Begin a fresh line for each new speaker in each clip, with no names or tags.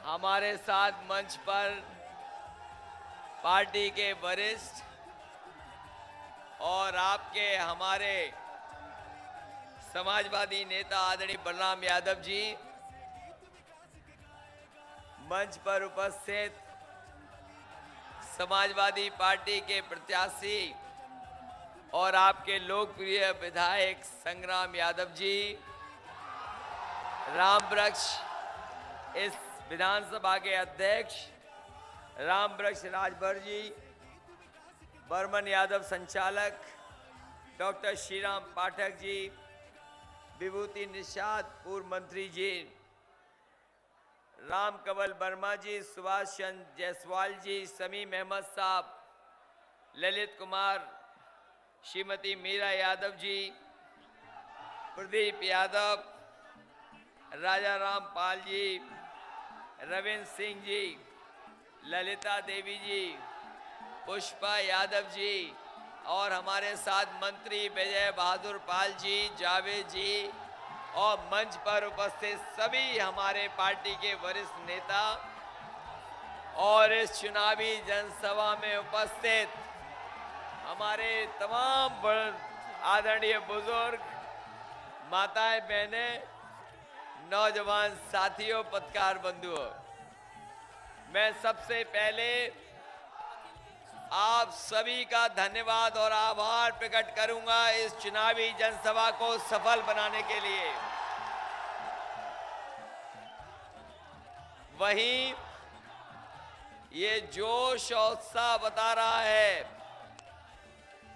हमारे साथ मंच पर पार्टी के वरिष्ठ और आपके हमारे समाजवादी नेता आदरणीय बलराम यादव जी, मंच पर उपस्थित समाजवादी पार्टी के प्रत्याशी और आपके लोकप्रिय विधायक संग्राम यादव जी, रामवृक्ष इस विधानसभा के अध्यक्ष रामवृक्ष राजभर जी, बर्मन यादव संचालक, डॉक्टर श्रीराम पाठक जी, विभूति निषाद पूर्व मंत्री जी, राम कंवल वर्मा जी, सुभाष चंद्र जायसवाल जी, समीम अहमद साहब, ललित कुमार, श्रीमती मीरा यादव जी, प्रदीप यादव, राजा राम पाल जी, रविंद्र सिंह जी, ललिता देवी जी, पुष्पा यादव जी और हमारे साथ मंत्री विजय बहादुर पाल जी, जावेद जी और मंच पर उपस्थित सभी हमारे पार्टी के वरिष्ठ नेता और इस चुनावी जनसभा में उपस्थित हमारे तमाम आदरणीय बुजुर्ग, माताएं, बहनें, नौजवान साथियों, पत्रकार बंधुओं, मैं सबसे पहले आप सभी का धन्यवाद और आभार प्रकट करूंगा इस चुनावी जनसभा को सफल बनाने के लिए। वहीं ये जोश और उत्साह बता रहा है,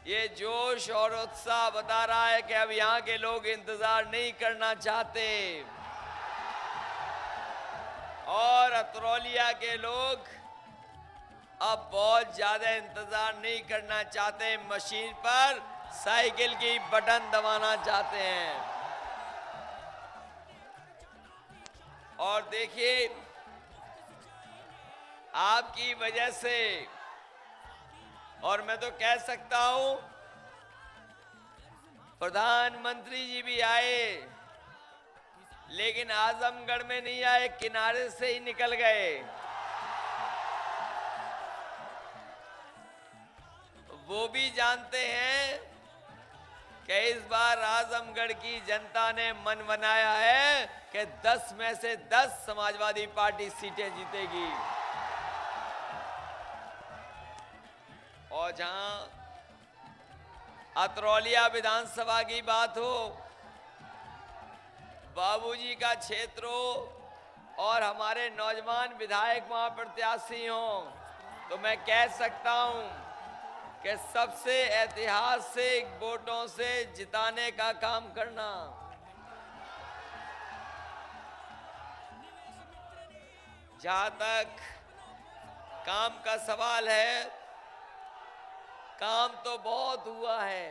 ये जोश और उत्साह बता रहा है कि अब यहाँ के लोग इंतजार नहीं करना चाहते और अतरौलिया के लोग अब बहुत ज्यादा इंतजार नहीं करना चाहते, मशीन पर साइकिल की बटन दबाना चाहते हैं। और देखिए, आपकी वजह से, और मैं तो कह सकता हूं प्रधानमंत्री जी भी आए, लेकिन आजमगढ़ में नहीं आए, किनारे से ही निकल गए। वो भी जानते हैं कि इस बार आजमगढ़ की जनता ने मन बनाया है कि 10 में से 10 समाजवादी पार्टी सीटें जीतेगी। और जहां अतरौलिया विधानसभा की बात हो, बाबूजी का क्षेत्र हो और हमारे नौजवान विधायक वहां प्रत्याशी हों, तो मैं कह सकता हूं कि सबसे ऐतिहासिक वोटों से जिताने का काम करना। जहां तक काम का सवाल है, काम तो बहुत हुआ है,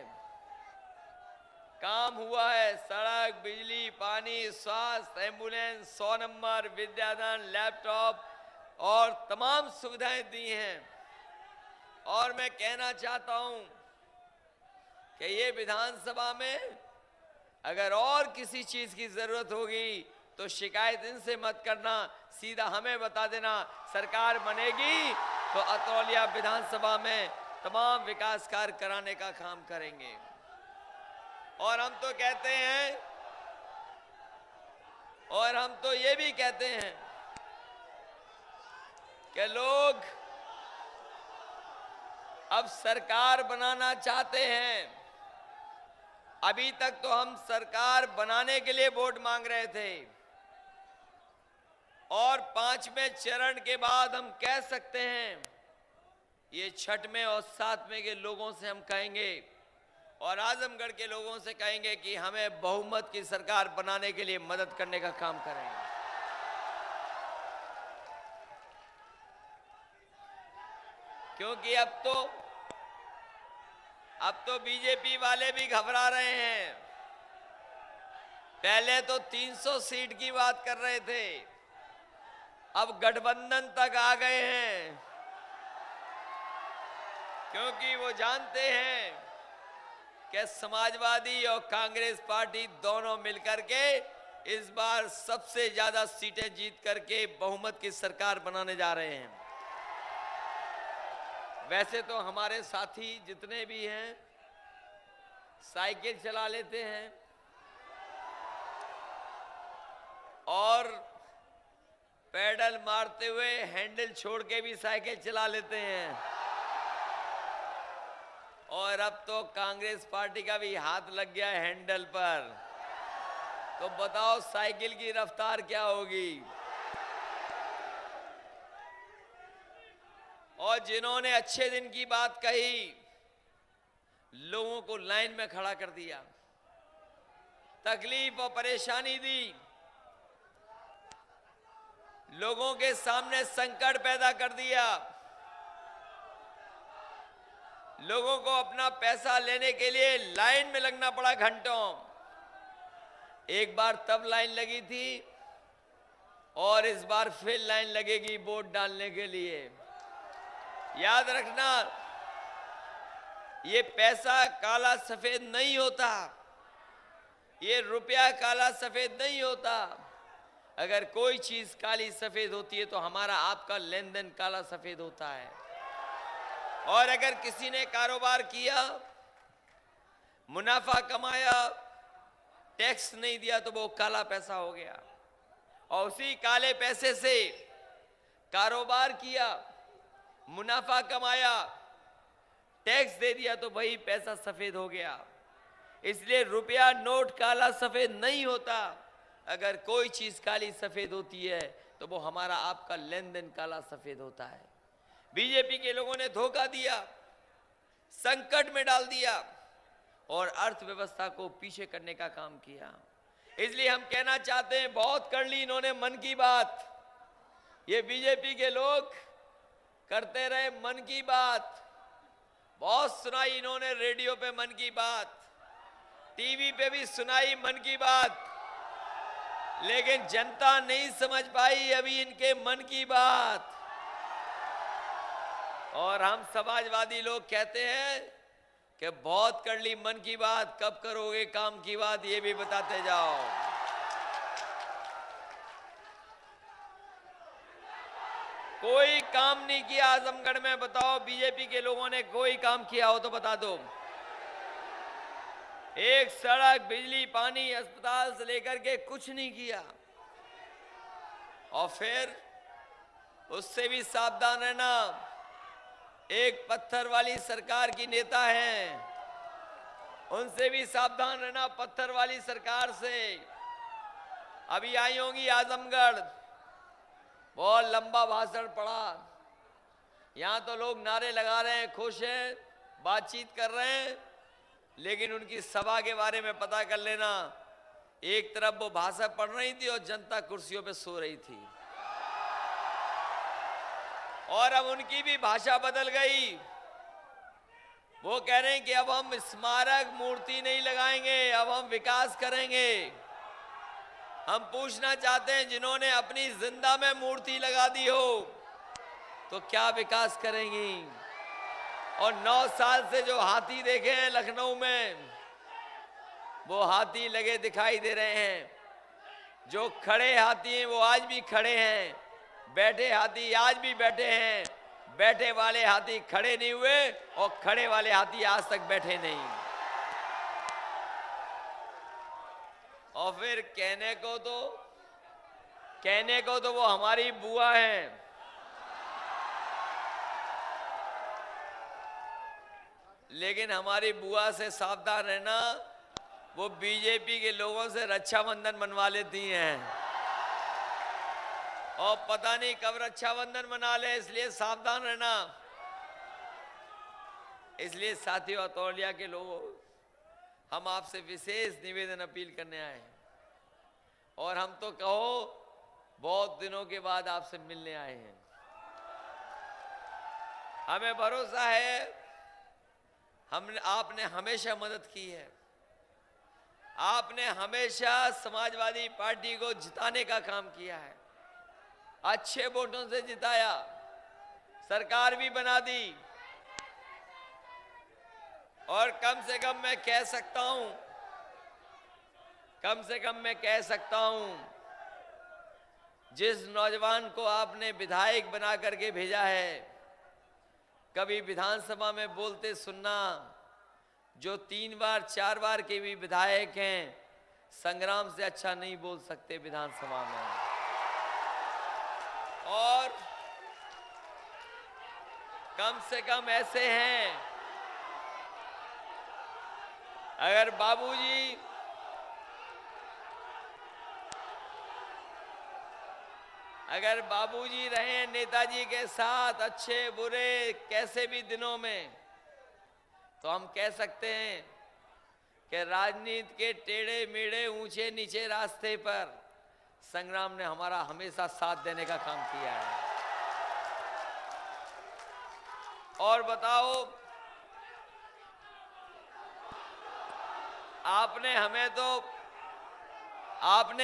काम हुआ है, सड़क, बिजली, पानी, स्वास्थ्य, एम्बुलेंस, 100 नंबर, विद्यादान, लैपटॉप और तमाम सुविधाएं दी हैं। और मैं कहना चाहता हूं कि ये विधानसभा में अगर और किसी चीज की जरूरत होगी तो शिकायत इनसे मत करना, सीधा हमें बता देना। सरकार बनेगी तो अतरौलिया विधानसभा में तमाम विकास कार्य कराने का काम करेंगे। और हम तो कहते हैं, और हम तो ये भी कहते हैं कि लोग अब सरकार बनाना चाहते हैं। अभी तक तो हम सरकार बनाने के लिए वोट मांग रहे थे और 5वें चरण के बाद हम कह सकते हैं, ये 6वें और 7वें के लोगों से हम कहेंगे और आजमगढ़ के लोगों से कहेंगे कि हमें बहुमत की सरकार बनाने के लिए मदद करने का काम करेंगे। क्योंकि अब तो बीजेपी वाले भी घबरा रहे हैं। पहले तो 300 सीट की बात कर रहे थे, अब गठबंधन तक आ गए हैं, क्योंकि वो जानते हैं कि समाजवादी और कांग्रेस पार्टी दोनों मिलकर के इस बार सबसे ज्यादा सीटें जीत करके बहुमत की सरकार बनाने जा रहे हैं। वैसे तो हमारे साथी जितने भी हैं साइकिल चला लेते हैं और पैडल मारते हुए हैंडल छोड़ के भी साइकिल चला लेते हैं, और अब तो कांग्रेस पार्टी का भी हाथ लग गया है हैंडल पर। तो बताओ साइकिल की रफ्तार क्या होगी। और जिन्होंने अच्छे दिन की बात कही, लोगों को लाइन में खड़ा कर दिया, तकलीफ और परेशानी दी, लोगों के सामने संकट पैदा कर दिया, लोगों को अपना पैसा लेने के लिए लाइन में लगना पड़ा घंटों। एक बार तब लाइन लगी थी और इस बार फिर लाइन लगेगी वोट डालने के लिए। याद रखना, ये पैसा काला सफेद नहीं होता, ये रुपया काला सफेद नहीं होता। अगर कोई चीज काली सफेद होती है तो हमारा आपका लेन देन काला सफेद होता है। और अगर किसी ने कारोबार किया, मुनाफा कमाया, टैक्स नहीं दिया तो वो काला पैसा हो गया। और उसी काले पैसे से कारोबार किया, मुनाफा कमाया, टैक्स दे दिया तो वही पैसा सफेद हो गया। इसलिए रुपया नोट काला सफेद नहीं होता। अगर कोई चीज काली सफेद होती है तो वो हमारा आपका लेन देन काला सफेद होता है। बीजेपी के लोगों ने धोखा दिया, संकट में डाल दिया और अर्थव्यवस्था को पीछे करने का काम किया। इसलिए हम कहना चाहते हैं, बहुत कर ली इन्होंने मन की बात। ये बीजेपी के लोग करते रहे मन की बात, बहुत सुनाई इन्होंने रेडियो पे मन की बात, टीवी पे भी सुनाई मन की बात, लेकिन जनता नहीं समझ पाई अभी इनके मन की बात। और हम समाजवादी लोग कहते हैं कि बहुत कर ली मन की बात, कब करोगे काम की बात, ये भी बताते जाओ। कोई काम नहीं किया आजमगढ़ में, बताओ बीजेपी के लोगों ने कोई काम किया हो तो बता दो। एक सड़क, बिजली, पानी, अस्पताल से लेकर के कुछ नहीं किया। और फिर उससे भी सावधान रहना, एक पत्थर वाली सरकार की नेता हैं, उनसे भी सावधान रहना, पत्थर वाली सरकार से। अभी आई होंगी आजमगढ़, बहुत लंबा भाषण पड़ा, यहां तो लोग नारे लगा रहे हैं, खुश हैं, बातचीत कर रहे हैं, लेकिन उनकी सभा के बारे में पता कर लेना। एक तरफ वो भाषण पढ़ रही थी और जनता कुर्सियों पे सो रही थी। और अब उनकी भी भाषा बदल गई, वो कह रहे हैं कि अब हम स्मारक मूर्ति नहीं लगाएंगे, अब हम विकास करेंगे। हम पूछना चाहते हैं, जिन्होंने अपनी जिंदा में मूर्ति लगा दी हो तो क्या विकास करेंगी? और 9 साल से जो हाथी देखे हैं लखनऊ में, वो हाथी लगे दिखाई दे रहे हैं। जो खड़े हाथी हैं वो आज भी खड़े हैं, बैठे हाथी आज भी बैठे हैं, बैठे वाले हाथी खड़े नहीं हुए और खड़े वाले हाथी आज तक बैठे नहीं। और फिर कहने को तो वो हमारी बुआ हैं। लेकिन हमारी बुआ से सावधान रहना, वो बीजेपी के लोगों से रक्षाबंधन मनवा लेती हैं और पता नहीं कब रक्षाबंधन मना ले, इसलिए सावधान रहना। इसलिए साथियों, अतौलिया के लोगों, हम आपसे विशेष निवेदन अपील करने आए हैं। और हम तो कहो बहुत दिनों के बाद आपसे मिलने आए हैं। हमें भरोसा है, आपने हमेशा मदद की है, आपने हमेशा समाजवादी पार्टी को जिताने का काम किया है, अच्छे वोटों से जिताया, सरकार भी बना दी। और कम से कम मैं कह सकता हूं कम से कम मैं कह सकता हूं, जिस नौजवान को आपने विधायक बना करके भेजा है, कभी विधानसभा में बोलते सुनना, जो 3 बार 4 बार के भी विधायक हैं, संग्राम से अच्छा नहीं बोल सकते विधानसभा में। और कम से कम ऐसे हैं, अगर बाबूजी रहे नेताजी के साथ अच्छे बुरे कैसे भी दिनों में, तो हम कह सकते हैं कि राजनीति के टेढ़े मेढ़े ऊंचे नीचे रास्ते पर संग्राम ने हमारा हमेशा साथ देने का काम किया है। और बताओ, आपने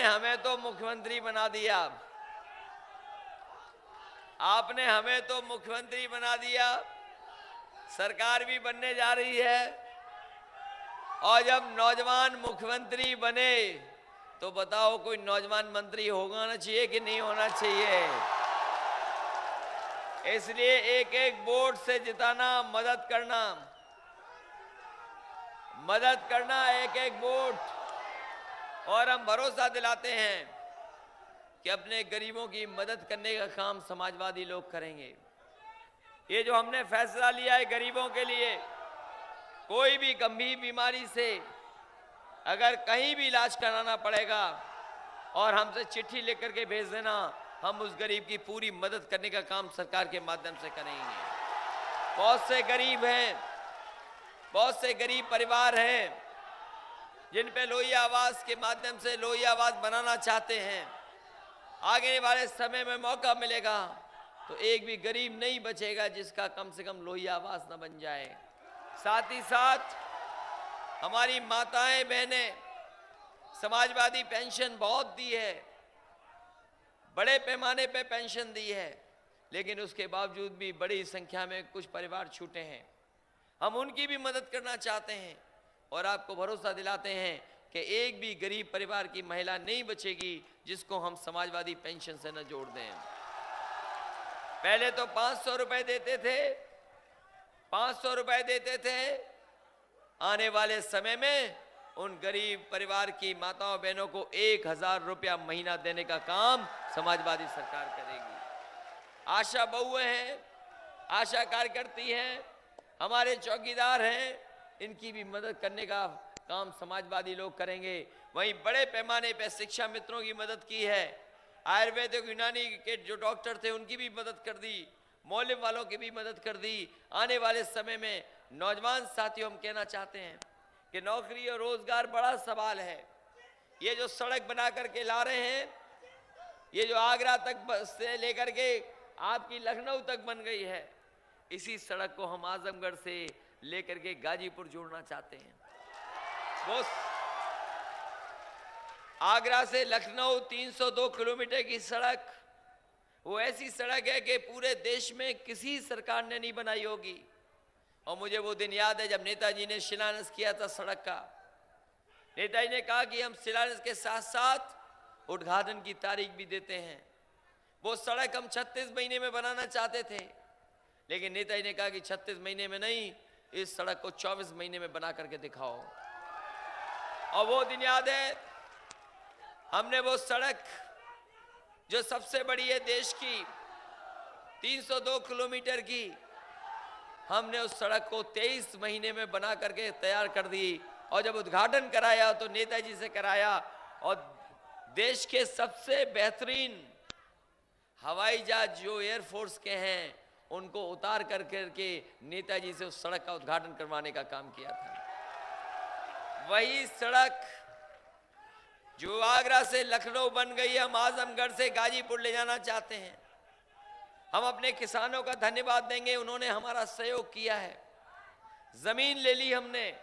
हमें तो मुख्यमंत्री बना दिया, आपने हमें तो मुख्यमंत्री बना दिया, सरकार भी बनने जा रही है। और जब नौजवान मुख्यमंत्री बने तो बताओ, कोई नौजवान मंत्री होगा ना चाहिए कि नहीं होना चाहिए? इसलिए एक एक वोट से जिताना, मदद करना एक एक वोट। और हम भरोसा दिलाते हैं कि अपने गरीबों की मदद करने का काम समाजवादी लोग करेंगे। ये जो हमने फैसला लिया है गरीबों के लिए, कोई भी गंभीर बीमारी से अगर कहीं भी इलाज कराना पड़ेगा और हमसे चिट्ठी लेकर के भेज देना, हम उस गरीब की पूरी मदद करने का काम सरकार के माध्यम से करेंगे। बहुत से गरीब हैं, बहुत से गरीब परिवार हैं जिन पे लोहिया आवास के माध्यम से लोहिया आवास बनाना चाहते हैं। आगे वाले समय में मौका मिलेगा तो एक भी गरीब नहीं बचेगा जिसका कम से कम लोहिया आवास न बन जाए। साथ ही साथ हमारी माताएं बहनें समाजवादी पेंशन बहुत दी है, बड़े पैमाने पे पेंशन दी है, लेकिन उसके बावजूद भी बड़ी संख्या में कुछ परिवार छूटे हैं। हम उनकी भी मदद करना चाहते हैं और आपको भरोसा दिलाते हैं कि एक भी गरीब परिवार की महिला नहीं बचेगी जिसको हम समाजवादी पेंशन से न जोड़ दें। पहले तो 500 रुपए देते थे, 500 रुपए देते थे। आने वाले समय में उन गरीब परिवार की माताओं बहनों को 1000 रुपया महीना देने का काम समाजवादी सरकार करेगी। आशा बहुएं हैं, आशा कार्यकर्ती हैं, हमारे चौकीदार हैं, इनकी भी मदद करने का काम समाजवादी लोग करेंगे। वहीं बड़े पैमाने पर शिक्षा मित्रों की मदद की है, आयुर्वेदिक यूनानी के जो डॉक्टर थे उनकी भी मदद कर दी, मौलवी वालों की भी मदद कर दी। आने वाले समय में नौजवान साथियों, हम कहना चाहते हैं कि नौकरी और रोजगार बड़ा सवाल है। ये जो सड़क बना करके ला रहे हैं, ये जो आगरा तक से लेकर के आपकी लखनऊ तक बन गई है, इसी सड़क को हम आजमगढ़ से लेकर के गाजीपुर जोड़ना चाहते हैं। वो आगरा से लखनऊ 302 किलोमीटर की सड़क, वो ऐसी सड़क है कि पूरे देश में किसी सरकार ने नहीं बनाई होगी। और मुझे वो दिन याद है जब नेताजी ने शिलान्यास किया था सड़क का। नेताजी ने कहा कि हम शिलान्यास के साथ साथ उद्घाटन की तारीख भी देते हैं। वो सड़क हम 36 महीने में बनाना चाहते थे, लेकिन नेताजी ने कहा कि 36 महीने में नहीं, इस सड़क को 24 महीने में बना करके दिखाओ। और वो दिन याद है, हमने वो सड़क जो सबसे बड़ी है देश की, 302 किलोमीटर की, हमने उस सड़क को 23 महीने में बना करके तैयार कर दी। और जब उद्घाटन कराया तो नेताजी से कराया, और देश के सबसे बेहतरीन हवाई जहाज जो एयरफोर्स के हैं उनको उतार कर करके नेताजी से उस सड़क का उद्घाटन करवाने का काम किया था। वही सड़क जो आगरा से लखनऊ बन गई, हम आजमगढ़ से गाजीपुर ले जाना चाहते हैं। हम अपने किसानों का धन्यवाद देंगे, उन्होंने हमारा सहयोग किया है। जमीन ले ली हमने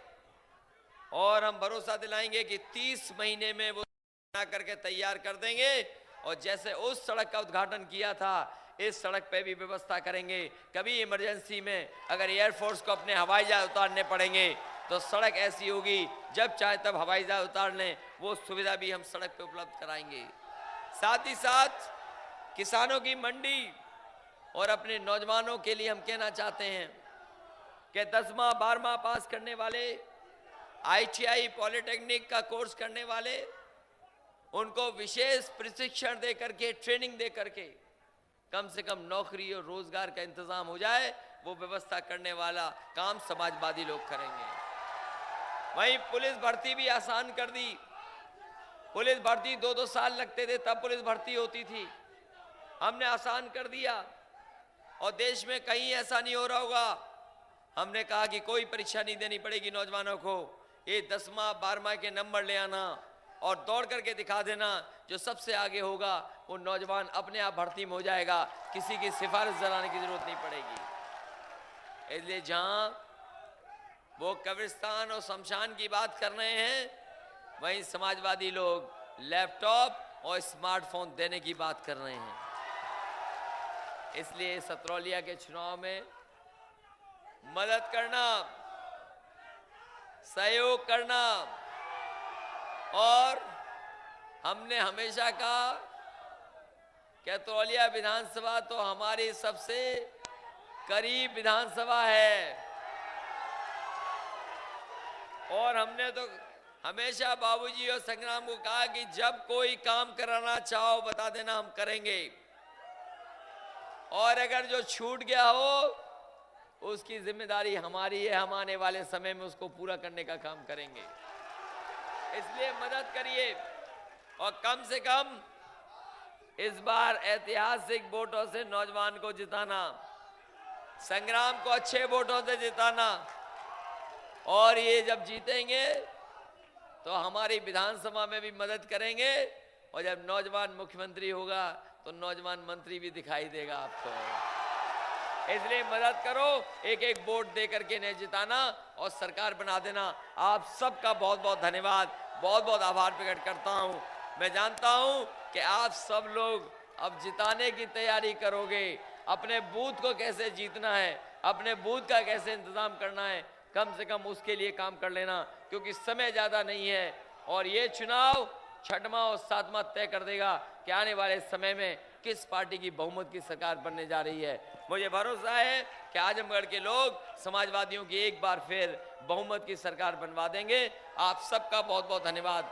और हम भरोसा दिलाएंगे कि 30 महीने में वो बना करके तैयार कर देंगे। और जैसे उस सड़क का उद्घाटन किया था, इस सड़क पे भी व्यवस्था करेंगे। कभी इमरजेंसी में अगर एयरफोर्स को अपने हवाई जहाज उतारने पड़ेंगे तो सड़क ऐसी होगी जब चाहे तब हवाई जहाज उतार लें, वो सुविधा भी हम सड़क पे उपलब्ध कराएंगे। साथ ही साथ किसानों की मंडी और अपने नौजवानों के लिए हम कहना चाहते हैं कि 10वां 12वां पास करने वाले, ITI पॉलिटेक्निक का कोर्स करने वाले, उनको विशेष प्रशिक्षण दे करके, ट्रेनिंग दे करके कम से कम नौकरी और रोजगार का इंतजाम हो जाए, वो व्यवस्था करने वाला काम समाजवादी लोग करेंगे। वहीं पुलिस भर्ती भी आसान कर दी। पुलिस भर्ती 2-2 साल लगते थे तब पुलिस भर्ती होती थी, हमने आसान कर दिया। और देश में कहीं ऐसा नहीं हो रहा होगा, हमने कहा कि कोई परीक्षा नहीं देनी पड़ेगी नौजवानों को, ये 10वां 12वां के नंबर ले आना और दौड़ करके दिखा देना, जो सबसे आगे होगा वो नौजवान अपने आप भर्ती में हो जाएगा, किसी की सिफारिश कराने की जरूरत नहीं पड़ेगी। इसलिए जहां वो कब्रिस्तान और शमशान की बात कर रहे हैं, वहीं समाजवादी लोग लैपटॉप और स्मार्टफोन देने की बात कर रहे हैं। इसलिए सतरौलिया के चुनाव में मदद करना, सहयोग करना, और हमने हमेशा कहा कि सतरौलिया विधानसभा तो हमारी सबसे करीब विधानसभा है, और हमने तो हमेशा बाबूजी और संग्राम को कहा कि जब कोई काम कराना चाहो बता देना, हम करेंगे, और अगर जो छूट गया हो उसकी जिम्मेदारी हमारी है, हम आने वाले समय में उसको पूरा करने का काम करेंगे। इसलिए मदद करिए, और कम से कम इस बार ऐतिहासिक वोटों से नौजवान को जिताना, संग्राम को अच्छे वोटों से जिताना, और ये जब जीतेंगे तो हमारी विधानसभा में भी मदद करेंगे, और जब नौजवान मुख्यमंत्री होगा तो नौजवान मंत्री भी दिखाई देगा आपको। इसलिए मदद करो, एक एक वोट दे करके इन्हें जिताना और सरकार बना देना। आप सबका बहुत बहुत धन्यवाद, बहुत बहुत आभार प्रकट करता हूं। मैं जानता हूं कि आप सब लोग अब जिताने की तैयारी करोगे, अपने बूथ को कैसे जीतना है, अपने बूथ का कैसे इंतजाम करना है, कम से कम उसके लिए काम कर लेना, क्योंकि समय ज्यादा नहीं है, और ये चुनाव 6वां और 7वां तय कर देगा कि आने वाले समय में किस पार्टी की बहुमत की सरकार बनने जा रही है। मुझे भरोसा है कि आजमगढ़ के लोग समाजवादियों की एक बार फिर बहुमत की सरकार बनवा देंगे। आप सबका बहुत बहुत धन्यवाद।